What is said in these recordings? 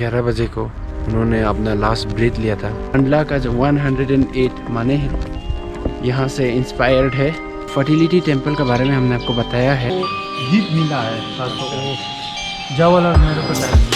11 बजे को उन्होंने अपना लास्ट ब्रीथ लिया था। मंडला का जो 108 माने हैं यहाँ से इंस्पायर्ड है। फर्टिलिटी टेम्पल के बारे में हमने आपको बताया है। गीत मिला है जवाहरलाल नेहरू का time.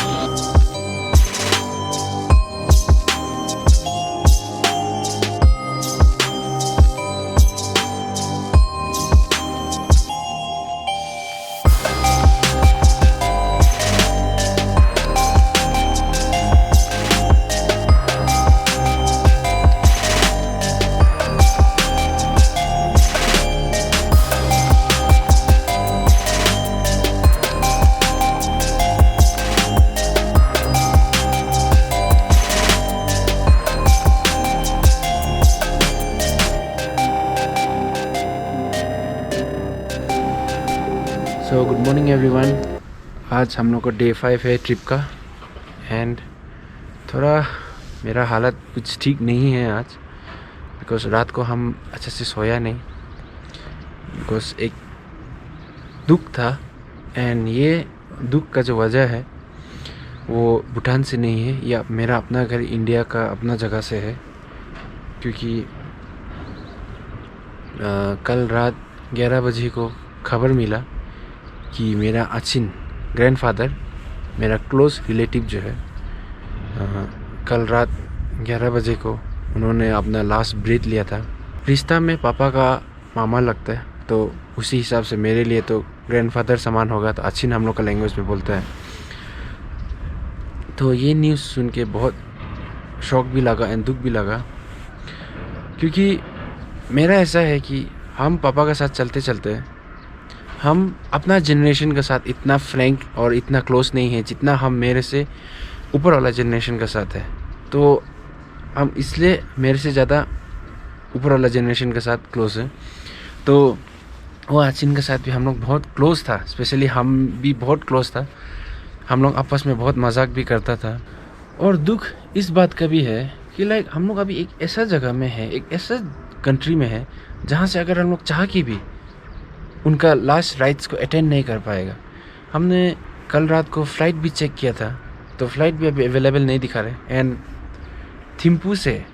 So good morning everyone. आज हम लोग को डे 5 है ट्रिप का एंड थोड़ा मेरा हालत कुछ ठीक नहीं है आज, बिकॉज रात को हम अच्छे से सोया नहीं, बिकॉज एक दुख था। एंड ये दुख का जो वजह है वो भूटान से नहीं है, या मेरा अपना घर इंडिया का अपना जगह से है। क्योंकि कल रात 11 बजे को खबर मिला कि मेरा अचिन ग्रैंडफादर, मेरा क्लोज रिलेटिव जो है, कल रात 11 बजे को उन्होंने अपना लास्ट ब्रीथ लिया था। रिश्ता में पापा का मामा लगता है, तो उसी हिसाब से मेरे लिए तो ग्रैंडफादर समान होगा, तो अचिन हम लोग का लैंग्वेज में बोलता है। तो ये न्यूज़ सुन के बहुत शौक भी लगा एंड दुख भी लगा, क्योंकि मेरा ऐसा है कि हम पापा के साथ चलते चलते हम अपना जनरेशन के साथ इतना फ्रैंक और इतना क्लोज नहीं है जितना हम मेरे से ऊपर वाला जनरेशन के साथ है। तो हम इसलिए मेरे से ज़्यादा ऊपर वाला जनरेशन के साथ क्लोज है। तो वो अचिन के साथ भी हम लोग बहुत क्लोज था, स्पेशली हम भी बहुत क्लोज था। हम लोग आपस में बहुत मजाक भी करता था। और दुख इस बात का भी है कि लाइक हम लोग अभी एक ऐसा जगह में है, एक ऐसा कंट्री में है जहाँ से अगर हम लोग चाह के भी उनका लास्ट राइट्स को अटेंड नहीं कर पाएगा। हमने कल रात को फ़्लाइट भी चेक किया था, तो फ़्लाइट भी अभी अवेलेबल नहीं दिखा रहे। एंड थिम्पू से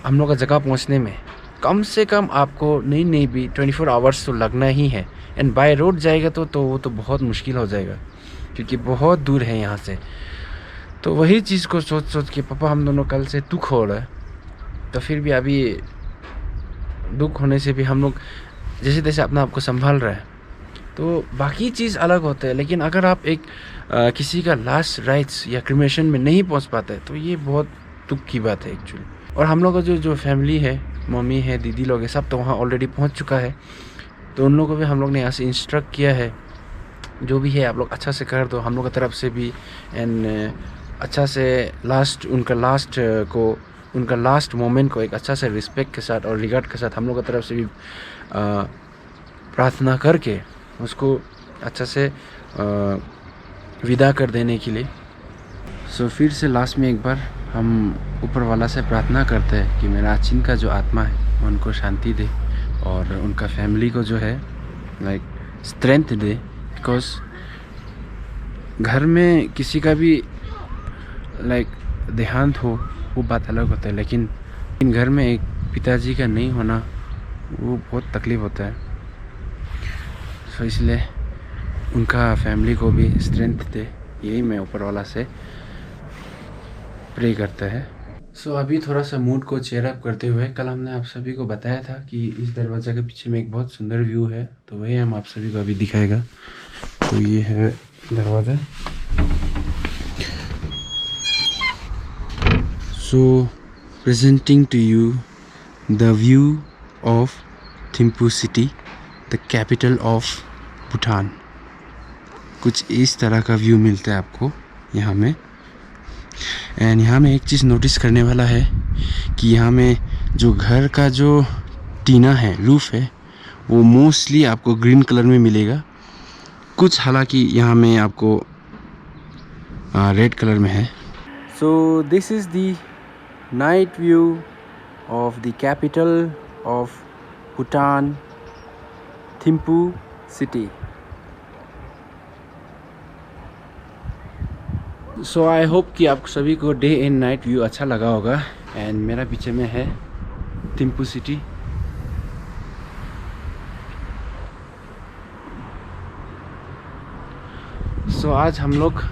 हम लोग का जगह पहुंचने में कम से कम आपको नहीं भी 24 आवर्स तो लगना ही है। एंड बाय रोड जाएगा तो वो तो बहुत मुश्किल हो जाएगा, क्योंकि बहुत दूर है यहाँ से। तो वही चीज़ को सोच के पापा हम दोनों कल से दुख हो रहा है। तो फिर भी अभी दुख होने से भी हम लोग जैसे तैसे अपना आपको संभाल रहा है। तो बाकी चीज़ अलग होता है, लेकिन अगर आप एक किसी का लास्ट राइट्स या क्रिमेशन में नहीं पहुंच पाता है तो ये बहुत दुख की बात है एक्चुअली। और हम लोग का जो फैमिली है, मम्मी है, दीदी लोग है, सब तो वहाँ ऑलरेडी पहुंच चुका है। तो उन लोगों को भी हम लोग ने यहाँ से इंस्ट्रक्ट किया है, जो भी है आप लोग अच्छा से कर दो, हम लोग की तरफ से भी। एंड अच्छा से उनका लास्ट मोमेंट को एक अच्छा से रिस्पेक्ट के साथ और रिगार्ड के साथ हम लोग की तरफ से भी प्रार्थना करके उसको अच्छा से विदा कर देने के लिए। सो फिर से लास्ट में एक बार हम ऊपर वाला से प्रार्थना करते हैं कि मेरा अचिन का जो आत्मा है उनको शांति दे, और उनका फैमिली को जो है लाइक स्ट्रेंथ दे। बिकॉज घर में किसी का भी लाइक देहांत हो वो बात अलग होता है, लेकिन घर में एक पिताजी का नहीं होना वो बहुत तकलीफ़ होता है। सो इसलिए उनका फैमिली को भी स्ट्रेंथ दे, यही मैं ऊपर वाला से प्रे करता है। सो अभी थोड़ा सा मूड को चेयर अप करते हुए, कल हमने आप सभी को बताया था कि इस दरवाज़ा के पीछे में एक बहुत सुंदर व्यू है, तो वही हम आप सभी को अभी दिखाएगा। तो ये है दरवाज़ा। So presenting to you the view of Thimphu city, the capital of Bhutan. कुछ इस तरह का व्यू मिलता है आपको यहाँ में। एंड यहाँ में एक चीज़ नोटिस करने वाला है कि यहाँ में जो घर का जो टीना है, रूफ है, वो मोस्टली आपको ग्रीन कलर में मिलेगा। कुछ हालांकि यहाँ में आपको रेड कलर में है। So this is the night view of the capital of Bhutan, Thimphu city. So I hope कि आप सभी को डे एंड नाइट व्यू अच्छा लगा होगा। एंड मेरा पीछे में है थिम्पू सिटी। सो आज हम लोग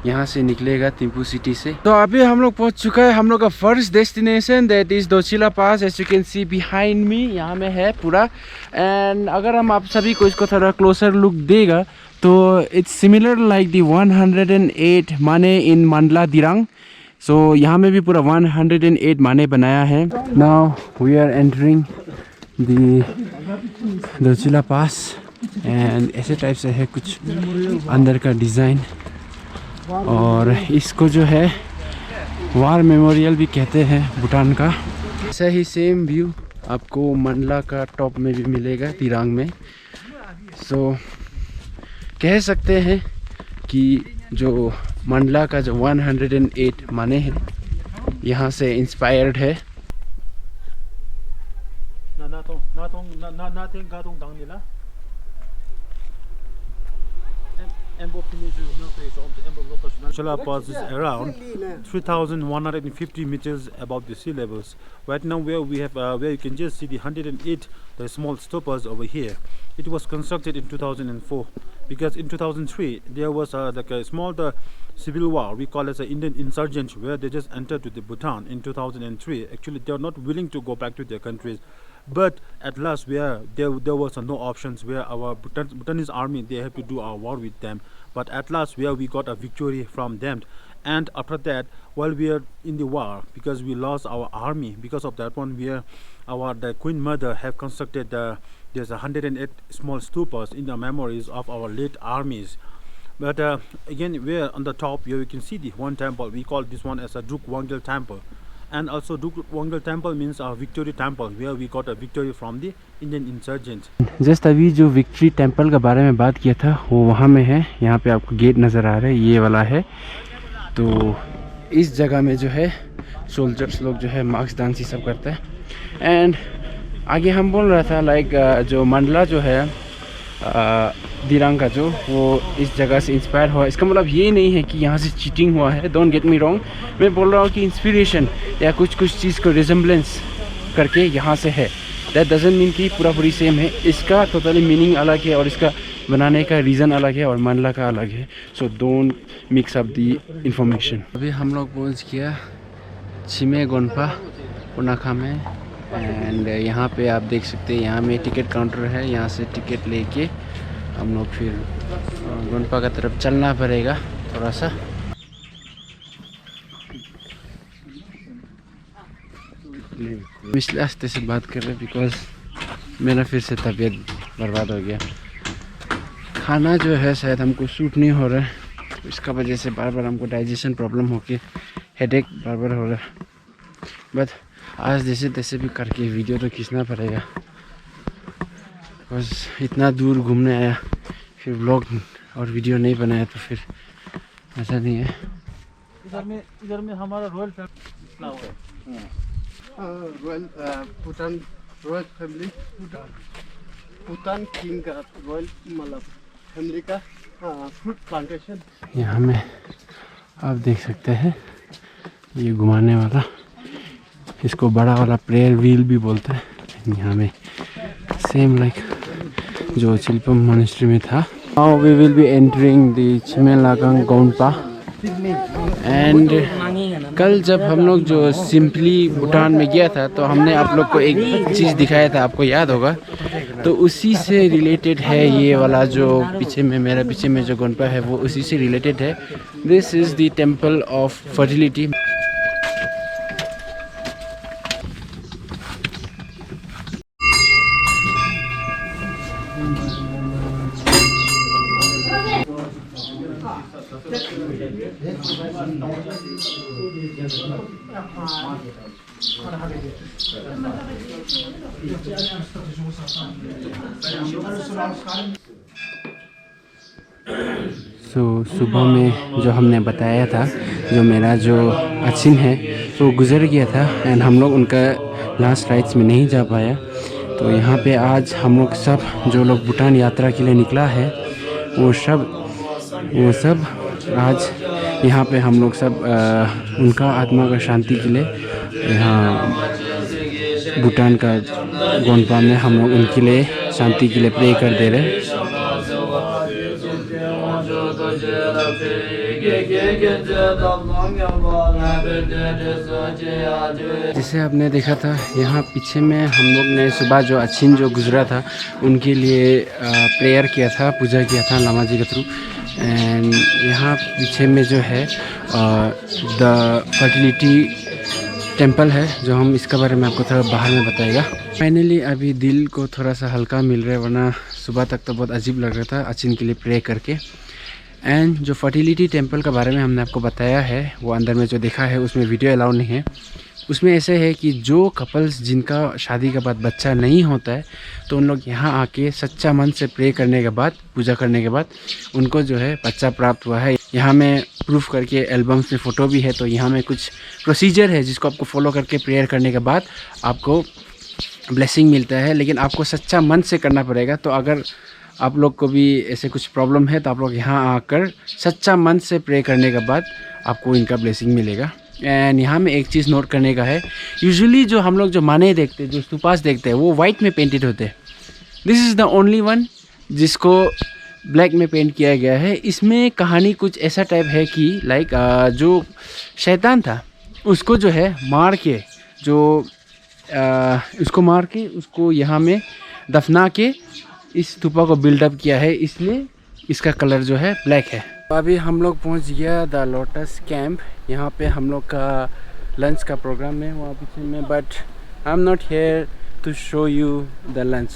यहाँ से निकलेगा थिम्पू सिटी से। तो अभी हम लोग पहुँच चुका है हम लोग का first destination, that is Dochula pass. As you can see behind me, यहाँ में है पूरा। एंड अगर हम आप सभी को इसको थोड़ा क्लोजर लुक देगा तो इट्स सिमिलर लाइक दी 108 माने इन मंडला दिरांग। सो यहाँ में भी पूरा 108 माने बनाया है। Now we are entering the Dochula pass and ऐसे टाइप से है कुछ अंदर का डिज़ाइन। और इसको जो है वार मेमोरियल भी कहते हैं भूटान का। ऐसा ही सेम व्यू आपको मंडला का टॉप में भी मिलेगा दिरांग में। सो कह सकते हैं कि जो मंडला का जो 108 माने हैं यहाँ से इंस्पायर्ड है। Dochila Pass is around 3,150 meters above the sea levels. Right now, where you can just see the 108 the small stupas over here. It was constructed in 2004 because in 2003 there was like a small civil war. We call it as an Indian insurgents where they just entered to the Bhutan in 2003. Actually, they are not willing to go back to their countries. But at last, where there was no options, where our Bhutanese army they have to do our war with them. But at last, where we got a victory from them, and after that, while we are in the war, because we lost our army, because of that one, the Queen Mother have constructed there's 108 small stupas in the memories of our late armies. But again, where on the top here you can see the one temple. We call this one as a Druk Wangel temple. And also Druk Wangel temple means a victory temple where we got a victory from the Indian insurgents. Just अभी जो victory temple के बारे में बात किया था वो वहाँ में है। यहाँ पे आपको गेट नज़र आ रहा है, ये वाला है। तो इस जगह में जो है सोल्जर्स लोग जो है मार्क्स डांस ये सब करते हैं। एंड आगे हम बोल रहा था लाइक जो मंडला जो है दिरांग का जो वो इस जगह से इंस्पायर हुआ। इसका मतलब ये नहीं है कि यहाँ से चीटिंग हुआ है, डोंट गेट मी रॉन्ग। मैं बोल रहा हूँ कि इंस्पिरेशन या कुछ चीज़ को रिजेम्बलेंस करके यहाँ से है। दैट डजंट मीन कि पूरा पूरी सेम है। इसका टोटली मीनिंग अलग है और इसका बनाने का रीज़न अलग है और मंडला का अलग है। So don't mix up the information. अभी हम लोग पहुँच गया छिमे गोनपा पुनाखा में। एंड यहाँ पे आप देख सकते हैं यहाँ में टिकट काउंटर है। यहाँ से टिकट लेके हम लोग फिर गोनपा का तरफ चलना पड़ेगा थोड़ा सा। इसलिए आस्ते से बात कर रहे बिकॉज मेरा फिर से तबीयत बर्बाद हो गया। खाना जो है शायद हमको सूट नहीं हो रहा है, इसका वजह से बार बार हमको डाइजेशन प्रॉब्लम होके हेडेक बार बार हो रहा है। बट आज जैसे तैसे भी करके वीडियो तो खींचना पड़ेगा बस। इतना दूर घूमने आया फिर व्लॉग और वीडियो नहीं बनाया तो फिर ऐसा नहीं है। इधर में हमारा royal family Bhutan royal family Bhutan king का रॉयल मतलब फैमिली का फ्रूट प्लांटेशन। यहाँ में आप देख सकते हैं ये घुमाने वाला, इसको बड़ा वाला प्रेयर व्हील भी बोलते हैं। यहाँ में सेम लाइक जो चिल्पम मोनेस्ट्री में था। Now we will be entering the Chhimelagang Gonpa. And कल जब हम लोग जो सिंपली भूटान में गया था तो हमने आप लोग को एक चीज़ दिखाया था, आपको याद होगा। तो उसी से रिलेटेड है ये वाला जो पीछे में मेरा पीछे में जो गोनपा है वो उसी से रिलेटेड है। This is the temple of fertility. सुबह में जो हमने बताया था जो मेरा जो अचिन है वो गुज़र गया था एंड हम लोग उनका लास्ट राइड्स में नहीं जा पाया। तो यहाँ पे आज हम लोग सब जो लोग भूटान यात्रा के लिए निकला है वो सब आज यहाँ पे हम लोग सब उनका आत्मा का शांति के लिए यहाँ भूटान का गोंडपा में हम लोग उनके लिए शांति के लिए प्रे कर दे रहे। जैसे आपने देखा था यहाँ पीछे में हम लोग ने सुबह जो अचिन जो गुजरा था उनके लिए प्रेयर किया था, पूजा किया था लामा जी के थ्रू। एंड यहाँ पीछे में जो है द फर्टिलिटी टेंपल है, जो हम इसके बारे में आपको थोड़ा बाहर में बताएगा। फाइनली अभी दिल को थोड़ा सा हल्का मिल रहा है, वरना सुबह तक तो बहुत अजीब लग रहा था अचिन के लिए प्रे करके। एंड जो फर्टिलिटी टेंपल के बारे में हमने आपको बताया है, वो अंदर में जो देखा है उसमें वीडियो अलाउ नहीं है। उसमें ऐसे है कि जो कपल्स जिनका शादी के बाद बच्चा नहीं होता है, तो उन लोग यहाँ आके सच्चा मन से प्रे करने के बाद, पूजा करने के बाद उनको जो है बच्चा प्राप्त हुआ है। यहाँ में प्रूफ करके एल्बम्स में फ़ोटो भी है। तो यहाँ में कुछ प्रोसीजर है जिसको आपको फॉलो करके प्रेयर करने के बाद आपको ब्लेसिंग मिलता है, लेकिन आपको सच्चा मन से करना पड़ेगा। तो अगर आप लोग को भी ऐसे कुछ प्रॉब्लम है तो आप लोग यहाँ आकर सच्चा मन से प्रे करने के बाद आपको इनका ब्लेसिंग मिलेगा। एंड यहाँ में एक चीज़ नोट करने का है, यूजुअली जो हम लोग जो माने देखते हैं, जो स्तूपास देखते हैं, वो वाइट में पेंटेड होते हैं। This is the only one जिसको ब्लैक में पेंट किया गया है। इसमें कहानी कुछ ऐसा टाइप है कि लाइक जो शैतान था उसको जो है मार के, जो उसको मार के उसको यहाँ में दफना के इस स्तूपा को बिल्डअप किया है, इसलिए इसका कलर जो है ब्लैक है। अभी हम लोग पहुँच गया द लोटस कैंप। यहाँ पे हम लोग का लंच का प्रोग्राम है वहाँ पीछे में, but I am not here to show you the lunch.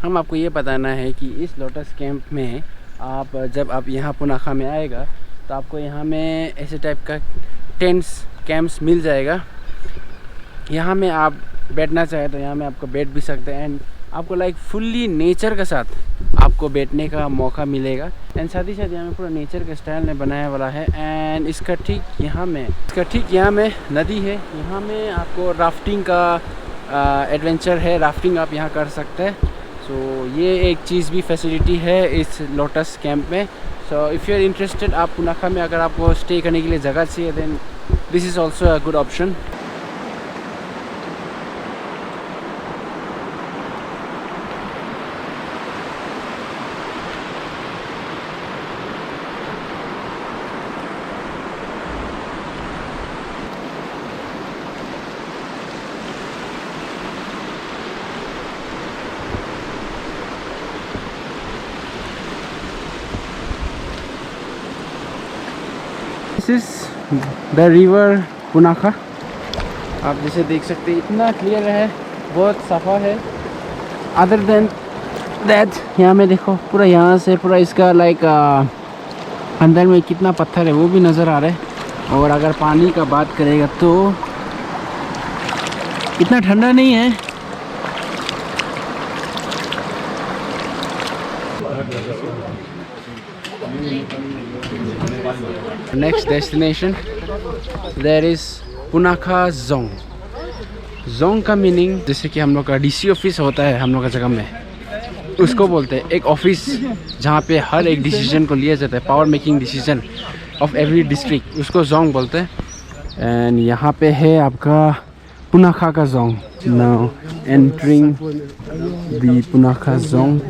हम आपको ये बताना है कि इस लोटस कैंप में आप जब आप यहाँ पुनाखा में आएगा तो आपको यहाँ में ऐसे टाइप का टेंट्स कैंप्स मिल जाएगा। यहाँ में आप बैठना चाहे तो यहाँ में आपको बैठ भी सकते हैं। एंड आपको लाइक फुल्ली नेचर के साथ आपको बैठने का मौका मिलेगा। एंड साथ ही साथ यहाँ में पूरा नेचर के स्टाइल में बनाया वाला है। एंड इसका ठीक यहाँ में नदी है। यहाँ में आपको राफ्टिंग का एडवेंचर है, राफ्टिंग आप यहाँ कर सकते हैं। सो ये एक चीज़ भी फैसिलिटी है इस लोटस कैंप में। So if you are interested, आप पुनाखा में अगर आपको स्टे करने के लिए जगह चाहिए, then this is also a good option. This is the river Punakha. आप जैसे देख सकते हैं इतना क्लियर है, बहुत सफ़ा है। अदर देन दैट यहाँ में देखो पूरा यहाँ से पूरा इसका लाइक अंदर में कितना पत्थर है वो भी नज़र आ रहा है। और अगर पानी का बात करेगा तो इतना ठंडा नहीं है। Next destination there is Punakha Dzong. Dzong का मीनिंग जैसे कि हम लोग का डीसी ऑफिस होता है हम लोग का जगह में, उसको बोलते हैं एक ऑफिस जहाँ पे हर एक डिसीजन को लिया जाता है, power making decision of every district, उसको जोंग बोलते हैं। एंड यहाँ पे है आपका पुनाखा का Jong. Now entering the Punakha Jong.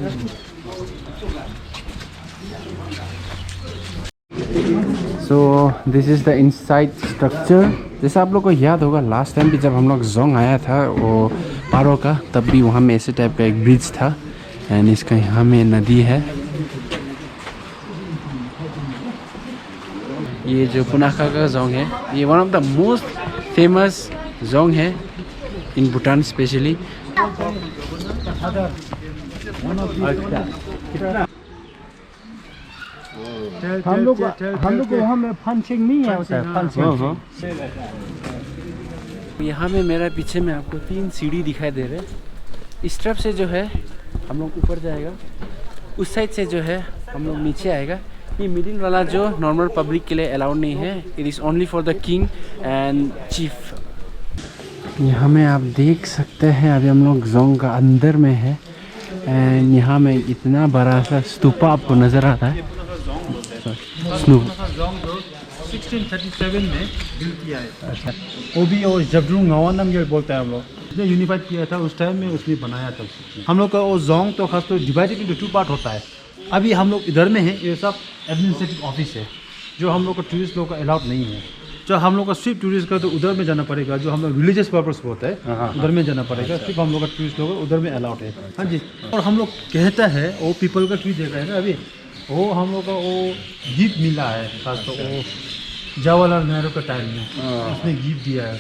So this is the inside structure. जैसा आप लोग को याद होगा लास्ट टाइम भी जब हम लोग जोंग आया था वो पारो का, तब भी वहाँ में ऐसे टाइप का एक ब्रिज था। एंड इसका यहाँ में नदी है। ये जो पुनाखा का जोंग है, ये one of the most famous Jong है इन भूटान स्पेशली। हम लोग वहाँ में फंचिंग नहीं है, होता है फंचिंग। यहाँ में मेरा पीछे में आपको 3 सीढ़ी दिखाई दे रहे हैं। इस तरफ से जो है हम लोग ऊपर जाएगा, उस साइड से जो है हम लोग नीचे आएगा। ये मिडिल वाला जो नॉर्मल पब्लिक के लिए अलाउड नहीं है, it is only for the king and chief. यहाँ में आप देख सकते हैं अभी हम लोग जोंग का अंदर में है। एंड यहाँ में इतना बड़ा सा स्तूपा आपको नज़र आता है। 1637 में बिल्ड किया है। अच्छा, वो भी वो जबड्रुंग नवा नाम ये बोलता है हम लोग। इसने यूनिफाइड किया था उस टाइम में, उसने बनाया था। हम लोग का वो जोंग तो खास तो डिवाइडेड इंटू 2 पार्ट होता है। अभी हम लोग इधर में है, ये सब एडमिनिस्ट्रेटिव ऑफिस है जो हम लोग को टूरिस्ट लोग का अलाउड नहीं है। जो हम लोग का सिर्फ टूरिस्ट का तो उधर में जाना पड़ेगा, जो हम लोग रिलीजियस पर्पस होता है उधर में जाना पड़ेगा। सिर्फ हम लोग का टूरिस्ट लोग उधर में अलाउड है। हाँ जी। और हम लोग कहता है वो पीपल का ट्री देख रहे हैं ना अभी, वो हम लोग का वो गिफ्ट मिला है खास तो वो जवाहरलाल नेहरू के टाइम में उसने गिफ्ट दिया है।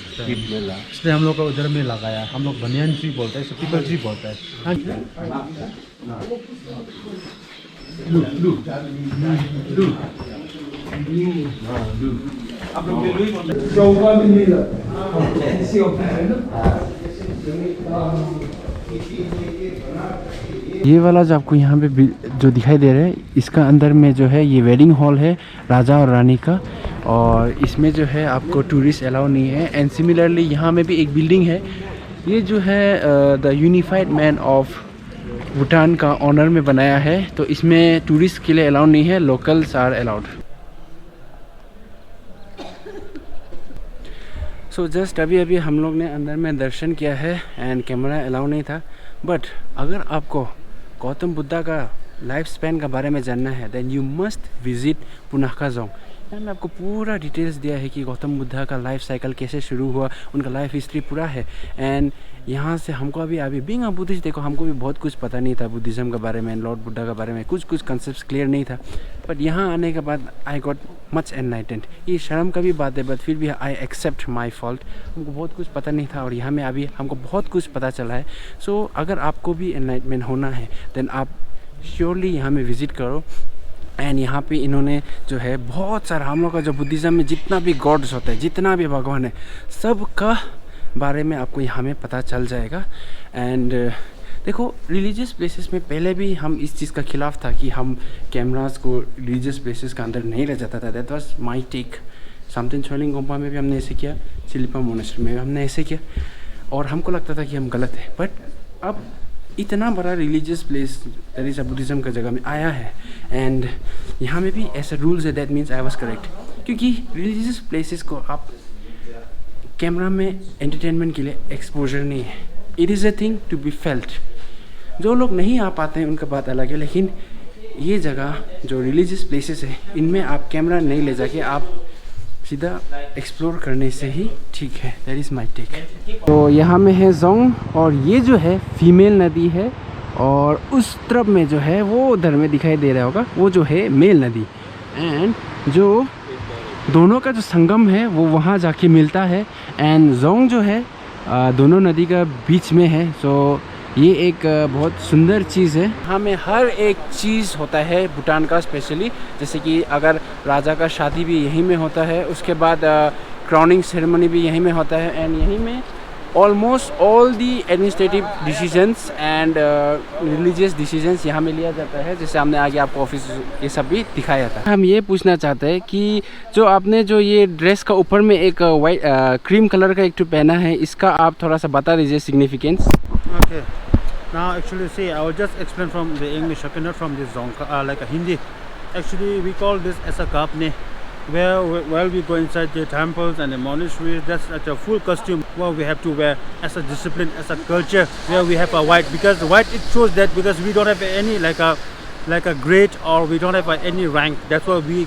इसलिए हम लोग का उधर में लगाया। हम लोग बनियान ट्री बोलते हैं, पीपल ट्री बोलता है। हाँ जी। ये वाला जो आपको यहाँ पे जो दिखाई दे रहा है, इसका अंदर में जो है ये वेडिंग हॉल है राजा और रानी का, और इसमें जो है आपको टूरिस्ट अलाउ नहीं है। एंड सिमिलरली यहाँ में भी एक बिल्डिंग है, ये जो है the unified man of Bhutan का ऑनर में बनाया है, तो इसमें टूरिस्ट के लिए अलाउ नहीं है, locals are allowed. So just अभी हम लोग ने अंदर में दर्शन किया है एंड कैमरा अलाउ नहीं था। बट अगर आपको गौतम बुद्धा का लाइफ स्पैन का बारे में जानना है then you must visit Punakha Dzong. यहाँ में आपको पूरा डिटेल्स दिया है कि गौतम बुद्धा का लाइफ साइकिल कैसे शुरू हुआ, उनका लाइफ हिस्ट्री पूरा है। एंड यहाँ से हमको अभी बीइंग अ बुद्धिस्ट, देखो हमको भी बहुत कुछ पता नहीं था बुद्धिज़्म के बारे में, लॉर्ड बुद्धा के बारे में कुछ कंसेप्ट क्लियर नहीं था। बट यहाँ आने के बाद आई गॉट मच एनलाइटेंड। ये शर्म का भी बात है बट फिर भी आई एक्सेप्ट माई फॉल्ट। हमको बहुत कुछ पता नहीं था और यहाँ में अभी हमको बहुत कुछ पता चला है। सो अगर आपको भी एनलाइटमेंट होना है देन आप श्योरली यहाँ में विज़िट करो। एंड यहाँ पे इन्होंने जो है बहुत सारा, हम लोग का जो बुद्धिज़्म में जितना भी गॉड्स होता है, जितना भी भगवान है, सब का बारे में आपको यहाँ में पता चल जाएगा। एंड देखो रिलीजियस प्लेसेस में पहले भी हम इस चीज़ का खिलाफ था कि हम कैमरास को रिलीजियस प्लेसेस का अंदर नहीं ले जाता था। That was my take. Something Choling Gompa में भी हमने ऐसे किया, सिलिपा मोनेस्ट्री में भी हमने ऐसे किया, और हमको लगता था कि हम गलत है। बट अब इतना बड़ा religious place that is a Buddhism का जगह में आया है एंड यहाँ में भी ऐसा रूल्स है, that means I was correct. क्योंकि रिलीजियस प्लेसेस को आप कैमरा में एंटरटेनमेंट के लिए एक्सपोजर नहीं है, it is a thing to be felt. जो लोग नहीं आ पाते हैं उनका बात अलग है, लेकिन ये जगह जो रिलीजियस प्लेसेस है इनमें आप कैमरा नहीं ले जाके आप सीधा एक्सप्लोर करने से ही ठीक है। That is my take. तो यहाँ में है जोंग और ये जो है फीमेल नदी है, और उस तरफ में जो है वो उधर में दिखाई दे रहा होगा वो जो है मेल नदी। एंड जो दोनों का जो संगम है वो वहाँ जाके मिलता है। एंड जोंग जो है दोनों नदी का बीच में है। सो ये एक बहुत सुंदर चीज़ है। हमें हर एक चीज़ होता है भूटान का, स्पेशली जैसे कि अगर राजा का शादी भी यहीं में होता है, उसके बाद क्राउनिंग सेरेमनी भी यहीं में होता है, एंड यहीं में almost all the administrative decisions and religious decisions यहाँ में लिया जाता है। जैसे हमने आगे आपको ऑफिस ये सब भी दिखाया था। हम ये पूछना चाहते हैं कि जो आपने जो ये ड्रेस का ऊपर में एक वाइट क्रीम कलर का एक टू पहना है, इसका आप थोड़ा सा बता दीजिए significance. Okay. Now actually see, I will just explain from the English, okay, not from this Zong, like a Hindi. Actually we call this as a kapne, where while we go inside the temples and the monasteries, that's like a full costume where we have to wear as a discipline, as a culture, where we have a white, because white it shows that because we don't have any like a grade or we don't have any rank. That's why we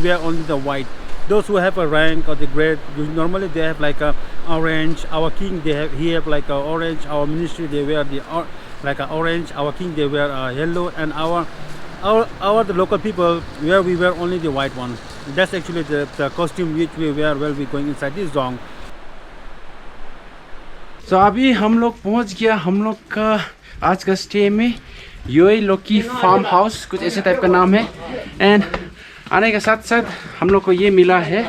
wear only the white. Those who have a rank or the grade, normally they have like a orange. Our king, he have like a orange. Our ministry, they wear like a orange. Our king, they wear yellow, and our the local people, where we wear only the white one. That's actually the costume which we wear while we going inside this zong. So अभी हम लोग पहुंच गया हम लोग का आज का स्टे में, योई लोकी फार्म हाउस कुछ ऐसे टाइप का नाम है। एंड आने के साथ साथ हम लोग को ये मिला है,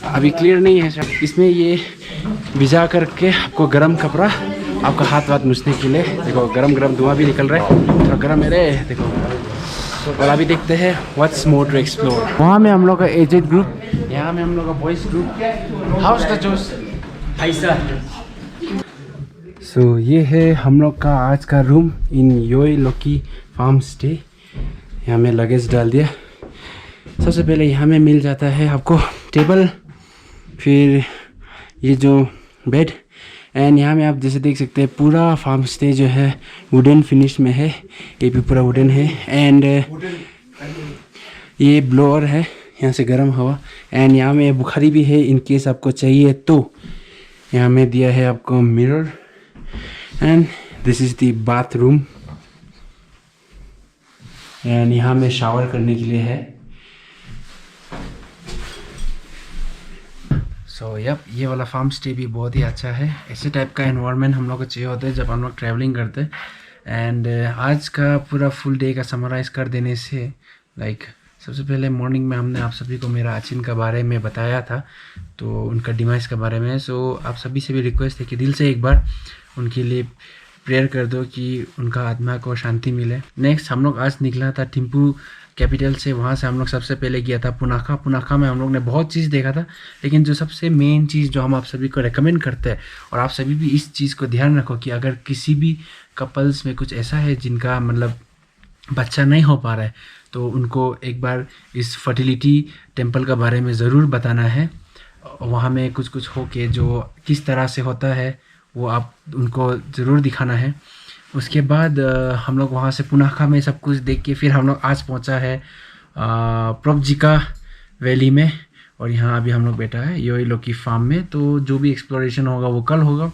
अभी क्लियर नहीं है सर, इसमें ये भिजा करके आपको गरम कपड़ा आपका हाथ वाथ मुछने के लिए। देखो गरम गरम धुआं भी निकल रहा है, थोड़ा गरम है रे देखो। और अभी देखते हैं व्हाट्स मोर टू एक्सप्लोर। वहाँ में हम लोग का एजेड ग्रुप, यहाँ में हम लोग का बॉयज ग्रुप। हाउस द जोश ऐसा। सो ये है हम लोग का आज का रूम इन योई लोकी फार्म स्टे। यहाँ में लगेज डाल दिया। सबसे पहले यहाँ में मिल जाता है आपको टेबल, फिर ये जो बेड, एंड यहाँ में आप जैसे देख सकते हैं पूरा फार्म स्टे जो है वुडन फिनिश में है, ये भी पूरा वुडन है। एंड ये ब्लोअर है यहाँ से गर्म हवा, एंड यहाँ में बुखारी भी है इन केस आपको चाहिए तो। यहाँ में दिया है आपको mirror, and this is the bathroom, and यहाँ में शावर करने के लिए है। सो ये वाला फार्म स्टे भी बहुत ही अच्छा है। ऐसे टाइप का एनवायरनमेंट हम लोग को चाहिए होता है जब हम लोग ट्रैवलिंग करते हैं। एंड आज का पूरा फुल डे का समराइज़ कर देने से सबसे पहले मॉर्निंग में हमने आप सभी को मेरा अचिन का बारे में बताया था, तो उनका डिमाइस के बारे में। सो आप सभी से भी रिक्वेस्ट है कि दिल से एक बार उनके लिए प्रेयर कर दो कि उनका आत्मा को शांति मिले। नेक्स्ट हम लोग आज निकला था थिम्पू कैपिटल से, वहाँ से हम लोग सबसे पहले गया था पुनाखा में हम लोग ने बहुत चीज़ देखा था, लेकिन जो सबसे मेन चीज़ जो हम आप सभी को रेकमेंड करते हैं, और आप सभी भी इस चीज़ को ध्यान रखो कि अगर किसी भी कपल्स में कुछ ऐसा है जिनका मतलब बच्चा नहीं हो पा रहा है, तो उनको एक बार इस फर्टिलिटी टेम्पल का बारे में ज़रूर बताना है। वहाँ में कुछ हो के जो किस तरह से होता है वो आप उनको ज़रूर दिखाना है। उसके बाद हम लोग वहाँ से पुनाखा में सब कुछ देख के फिर हम लोग आज पहुँचा है प्रॉपजिका वैली में, और यहाँ अभी हम लोग बैठा है योई लोकी फार्म में। तो जो भी एक्सप्लोरेशन होगा वो कल होगा।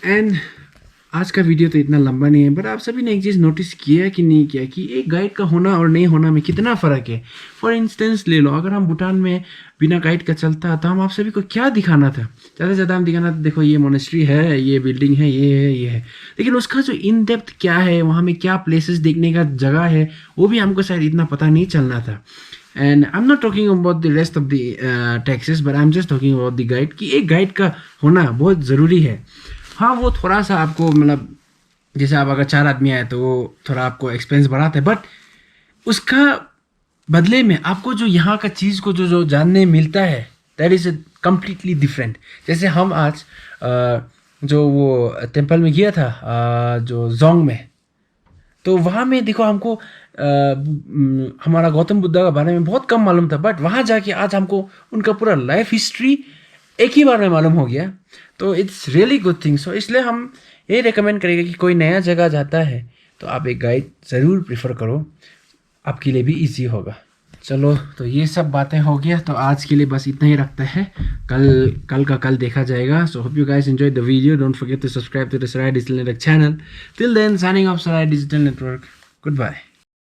एंड आज का वीडियो तो इतना लंबा नहीं है, बट आप सभी ने एक चीज़ नोटिस किया कि नहीं किया कि एक गाइड का होना और नहीं होना में कितना फ़र्क है। फॉर इंस्टेंस ले लो, अगर हम भूटान में बिना गाइड का चलता तो हम आप सभी को क्या दिखाना था? ज़्यादा से ज़्यादा हम दिखाना था देखो ये मोनेस्ट्री है, ये बिल्डिंग है, ये है। लेकिन उसका जो इन डेप्थ क्या है, वहाँ में क्या प्लेसेस देखने का जगह है, वो भी हमको शायद इतना पता नहीं चलना था। And I am not talking about the rest of the taxes, but I am just talking about the guide कि एक गाइड का होना बहुत ज़रूरी है। हाँ, वो थोड़ा सा आपको मतलब जैसे आप अगर 4 आदमी आए तो वो थोड़ा आपको एक्सपेंस बढ़ाता है, बट उसका बदले में आपको जो यहाँ का चीज़ को जो जानने मिलता है दैट इज़ कम्प्लीटली डिफरेंट। जैसे हम आज जो वो टेम्पल में गया था जो जोंग में, तो वहाँ में देखो हमको हमारा गौतम बुद्धा के बारे में बहुत कम मालूम था, बट वहाँ जाके आज हमको उनका पूरा लाइफ हिस्ट्री एक ही बार में मालूम हो गया। तो इट्स रियली गुड थिंग। सो इसलिए हम ये रेकमेंड करेंगे कि कोई नया जगह जाता है तो आप एक गाइड ज़रूर प्रेफर करो, आपके लिए भी इजी होगा। चलो, तो ये सब बातें हो गया, तो आज के लिए बस इतना ही रखते हैं। कल का कल देखा जाएगा। So hope you guys enjoyed the video. Don't forget to subscribe to the Sarai digital network channel. Till then, signing off Sarai digital network. Good bye.